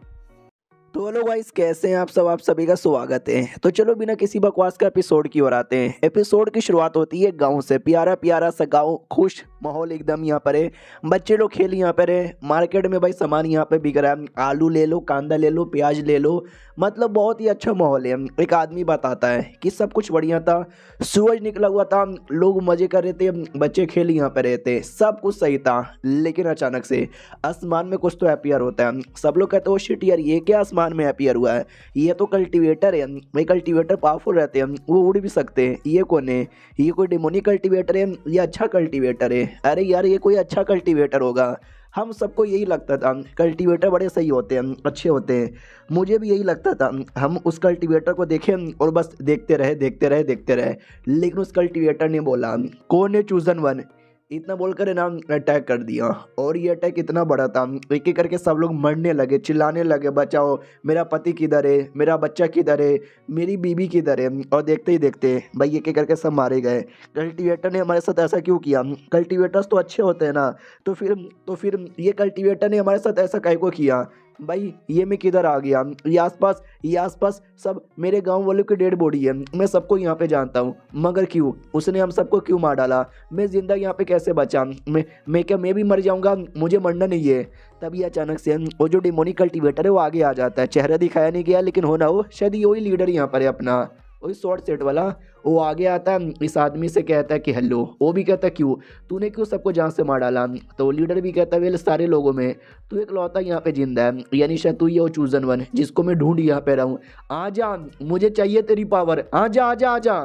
तो हेलो गाइस, कैसे हैं आप सब, आप सभी का स्वागत है। तो चलो बिना किसी बकवास का एपिसोड की ओर आते हैं। एपिसोड की शुरुआत होती है गांव से, प्यारा प्यारा सा गांव, खुश माहौल एकदम यहाँ पर है, बच्चे लोग खेल यहाँ पर है, मार्केट में भाई सामान यहाँ पे बिक रहा है, आलू ले लो, कांदा ले लो, प्याज ले लो, मतलब बहुत ही अच्छा माहौल है। एक आदमी बताता है कि सब कुछ बढ़िया था, सूरज निकला हुआ था, लोग मजे कर रहे थे, बच्चे खेल यहाँ पे रहे थे, सब कुछ सही था। लेकिन अचानक से आसमान में कुछ तो अपीयर होता है। सब लोग कहते हो शिट यार ये क्या आसमान में अपीयर हुआ है, ये तो कल्टीवेटर है भाई, कल्टीवेटर पावरफुल रहते हैं, वो उड़ भी सकते हैं, ये कौन है, ये कोई डिमोनिक कल्टीवेटर है या अच्छा कल्टीवेटर है, अरे यार ये कोई अच्छा कल्टीवेटर होगा। हम सबको यही लगता था कल्टीवेटर बड़े सही होते हैं, अच्छे होते हैं, मुझे भी यही लगता था। हम उस कल्टीवेटर को देखें और बस देखते रहे देखते रहे देखते रहे, लेकिन उस कल्टीवेटर ने बोला कौन है चूजन वन, इतना बोलकर है ना अटैक कर दिया। और ये अटैक इतना बड़ा था, एक एक करके सब लोग मरने लगे, चिल्लाने लगे बचाओ, मेरा पति किधर है, मेरा बच्चा किधर है, मेरी बीबी किधर है। और देखते ही देखते भाई एक एक करके सब मारे गए। कल्टीवेटर ने हमारे साथ ऐसा क्यों किया, कल्टीवेटर्स तो अच्छे होते हैं ना, तो फिर ये कल्टीवेटर ने हमारे साथ ऐसा काहे को किया भाई। ये मैं किधर आ गया, ये आसपास सब मेरे गांव वालों की डेड बॉडी है, मैं सबको यहाँ पे जानता हूँ, मगर क्यों उसने हम सबको क्यों मार डाला, मैं जिंदा यहाँ पे कैसे बचा, मैं भी मर जाऊंगा, मुझे मरना नहीं है। तभी अचानक से वो जो डिमोनिक कल्टीवेटर है वो आगे आ जाता है, चेहरा दिखाया नहीं गया लेकिन होना वो शायद वही लीडर यहाँ पर है अपना, वही शॉर्ट सेट वाला। वो आगे आता है, इस आदमी से कहता है कि हेलो, वो भी कहता है क्यों, तूने क्यों सबको जान से मार डाला। तो लीडर भी कहता है वेल सारे लोगों में तू एक लौता यहाँ पे जिंदा है, यानी शायद तू ये वो चूजन वन जिसको मैं ढूंढ यहाँ पे रहा हूँ, आजा मुझे चाहिए तेरी पावर, आजा आजा आजा।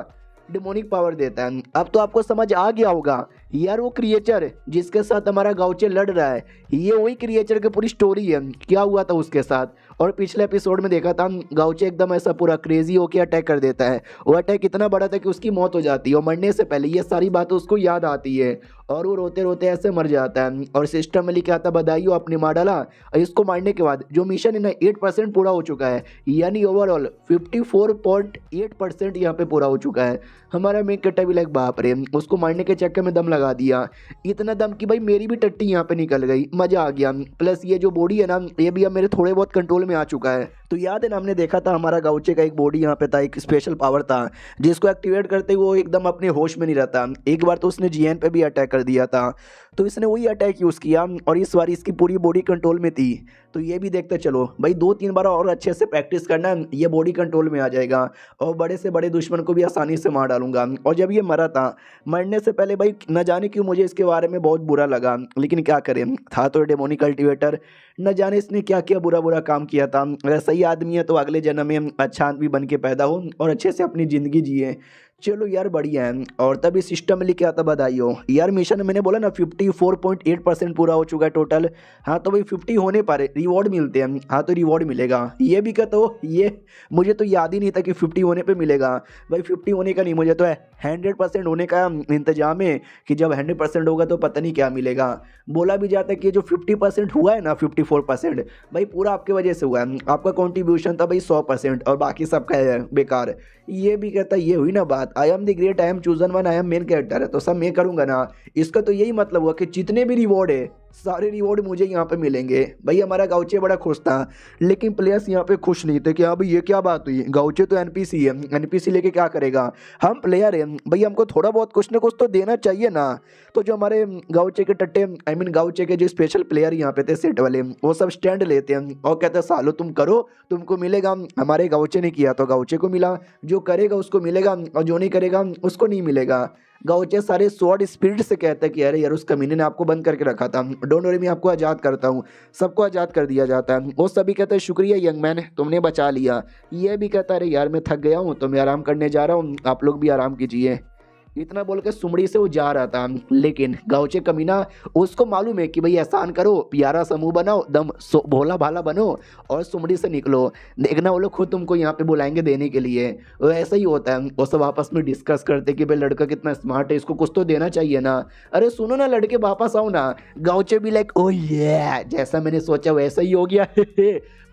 डिमोनिक पावर देता है। अब तो आपको समझ आ गया होगा यार, वो क्रिएचर जिसके साथ हमारा गाउचे लड़ रहा है, ये वही क्रिएचर की पूरी स्टोरी है, क्या हुआ था उसके साथ। और पिछले एपिसोड में देखा था गाउचे एकदम ऐसा पूरा क्रेजी होकर अटैक कर देता है, वो अटैक इतना बड़ा था कि उसकी मौत हो जाती है और मरने से पहले ये सारी बातें उसको याद आती है और वो रोते रोते ऐसे मर जाता है। और सिस्टम में लिखा आता बधाई हो आपने मार डाला। और इसको मारने के बाद जो मिशन है ना 8% पूरा हो चुका है, यानी ओवरऑल 54.8% यहाँ पे पूरा हो चुका है। हमारा मेन कट्टा भी लाइक बाप रे, उसको मारने के चक्कर में दम लगा दिया, इतना दम कि भाई मेरी भी टट्टी यहाँ पे निकल गई, मजा आ गया। प्लस ये जो बॉडी है ना ये भी अब मेरे थोड़े बहुत कंट्रोल में आ चुका है। तो याद है ना हमने देखा था हमारा गाउचे का एक बॉडी यहाँ पे था, एक स्पेशल पावर था जिसको एक्टिवेट करते हुए वो एकदम अपने होश में नहीं रहता। एक बार तो उसने जीएन पे भी अटैक कर दिया था, तो इसने वही अटैक यूज़ किया और इस बार इसकी पूरी बॉडी कंट्रोल में थी। तो ये भी देखते चलो भाई 2-3 बार और अच्छे से प्रैक्टिस करना, ये बॉडी कंट्रोल में आ जाएगा और बड़े से बड़े दुश्मन को भी आसानी से मार डालूंगा। और जब ये मरा था, मरने से पहले भाई न जाने क्यों मुझे इसके बारे में बहुत बुरा लगा, लेकिन क्या करें, था तो डेमोनिक कल्टीवेटर, न जाने इसने क्या क्या बुरा बुरा काम किया था। अगर सही आदमी है तो अगले जन्म में अच्छा आदमी बन के पैदा हो और अच्छे से अपनी ज़िंदगी जिए। चलो यार बढ़िया है। और तभी सिस्टम में लिखे आता बधाई हो यार, मिशन मैंने बोला ना 54.8% पूरा हो चुका है टोटल। हाँ तो भाई 50 होने पर रिवॉर्ड मिलते हैं, हाँ तो रिवॉर्ड मिलेगा। ये भी कहते हो, ये मुझे तो याद ही नहीं था कि 50 होने पे मिलेगा। भाई 50 होने का नहीं, मुझे तो 100% होने का इंतजाम है कि जब 100% होगा तो पता नहीं क्या मिलेगा। बोला भी जाता है कि जो 50% हुआ है ना 54% भाई पूरा आपकी वजह से हुआ है, आपका कॉन्ट्रीब्यूशन था भाई 100% और बाकी सबका है बेकार। ये भी कहता है, ये हुई ना बात, I am the great, I am chosen one, I am main character है तो सब मैं करूँगा ना। इसका तो यही मतलब हुआ कि जितने भी रिवॉर्ड है सारे रिवॉर्ड मुझे यहाँ पे मिलेंगे। भाई हमारा गाउचे बड़ा खुश था, लेकिन प्लेयर्स यहाँ पे खुश नहीं थे कि हाँ भाई ये क्या बात हुई, गाउचे तो एनपीसी है, एनपीसी लेके क्या करेगा, हम प्लेयर हैं भाई, हमको थोड़ा बहुत कुछ ना कुछ तो देना चाहिए ना। तो जो हमारे गाउचे के टट्टे आई मीन गाउचे के जो स्पेशल प्लेयर यहाँ पे थे सेट वाले, वो सब स्टैंड लेते हैं और कहते हैं सालो तुम करो तुमको मिलेगा। हमारे गाउचे ने किया तो गाउचे को मिला, जो करेगा उसको मिलेगा और जो नहीं करेगा उसको नहीं मिलेगा। गाउचे सारे स्वॉर्ड स्पिरिट से कहते हैं कि अरे यार उस कमीने ने आपको बंद करके रखा था, डोंट वरी मैं आपको आज़ाद करता हूँ। सबको आज़ाद कर दिया जाता है। वो सभी कहते हैं शुक्रिया यंग मैन, तुमने बचा लिया। ये भी कहता है अरे यार मैं थक गया हूँ तो मैं आराम करने जा रहा हूँ, आप लोग भी आराम कीजिए। इतना बोल के सुमड़ी से वो जा रहा था, लेकिन गाउचे कमीना उसको मालूम है कि भाई एहसान करो, प्यारा समूह बनाओ, दम भोला भाला बनो और सुमड़ी से निकलो। देखना वो लोग खुद तुमको यहाँ पे बुलाएंगे देने के लिए। वो ऐसा ही होता है, वो सब आपस में डिस्कस करते कि भाई लड़का कितना स्मार्ट है, इसको कुछ तो देना चाहिए ना। अरे सुनो ना लड़के वापस आओ ना। गाउचे भी लाइक ओ ये जैसा मैंने सोचा वैसा ही हो गया।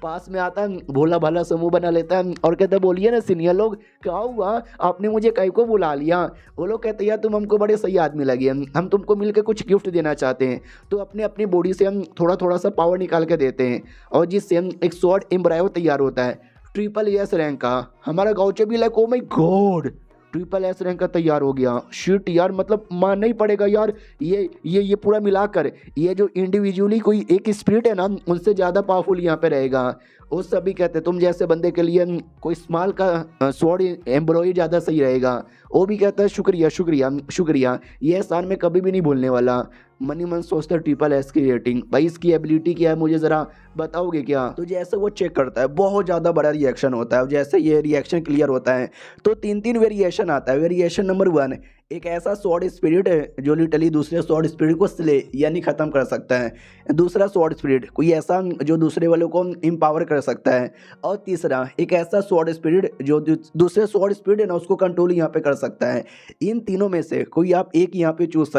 पास में आता है, भोला भाला समूह बना लेता है और कहता है बोलिए ना सीनियर लोग क्या हुआ, आपने मुझे कहीं को बुला लिया। वो लोग कहते हैं यार तुम हमको बड़े सही आदमी लगे, हम तुमको मिलकर कुछ गिफ्ट देना चाहते हैं। तो अपने अपनी बॉडी से हम थोड़ा थोड़ा सा पावर निकाल के देते हैं और जिससे हम एक स्वॉर्ड एम्ब्रायो तैयार होता है, ट्रिपल एस रैंक का। हमारा गाउचे भी like oh my God triple S rank का तैयार हो गया। शिट यार, मतलब मानना ही पड़ेगा यार, ये पूरा मिलाकर ये जो इंडिविजुअली कोई एक स्पिरिट है ना, उनसे ज़्यादा पावरफुल यहाँ पे रहेगा। वो सभी कहते हैं तुम जैसे बंदे के लिए कोई स्मॉल का स्वॉर्ड एम्ब्रॉय ज़्यादा सही रहेगा। वो भी कहता है शुक्रिया शुक्रिया शुक्रिया, ये एहसान मैं कभी भी नहीं भूलने वाला। मनी मन सोचता है ट्रिपल एस की रेटिंग, भाई इसकी एबिलिटी क्या है मुझे ज़रा बताओगे क्या? तो जैसे वो चेक करता है बहुत ज़्यादा बड़ा रिएक्शन होता है। जैसे ये रिएक्शन क्लियर होता है तो 3 वेरिएशन आता है। वेरिएशन नंबर 1, एक ऐसा स्वॉर्ड स्पिरिट है जो लिटरली दूसरे स्वॉर्ड स्पिरिट को स्ले यानी ख़त्म कर सकता है। दूसरा स्वॉर्ड स्पिरिट कोई ऐसा जो दूसरे वालों को एम्पावर कर सकता है। और तीसरा एक ऐसा स्वॉर्ड स्पिरिट जो दूसरे स्वॉर्ड स्पिरिट है ना उसको कंट्रोल यहाँ पे कर सकता है। इन तीनों में से कोई आप एक यहाँ पे चूज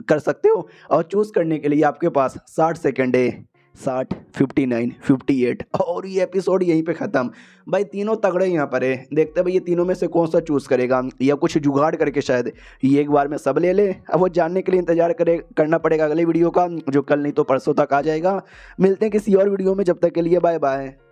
कर सकते हो। और चूज़ करने के लिए आपके पास 60 सेकेंड है। 60, 59, 58 और ये एपिसोड यहीं पे ख़त्म। भाई तीनों तगड़े यहाँ पर है। देखते हैं भाई ये तीनों में से कौन सा चूज़ करेगा, या कुछ जुगाड़ करके शायद ये एक बार में सब ले ले। अब वो जानने के लिए इंतजार करना पड़ेगा अगले वीडियो का, जो कल नहीं तो परसों तक आ जाएगा। मिलते हैं किसी और वीडियो में, जब तक के लिए बाय बाय।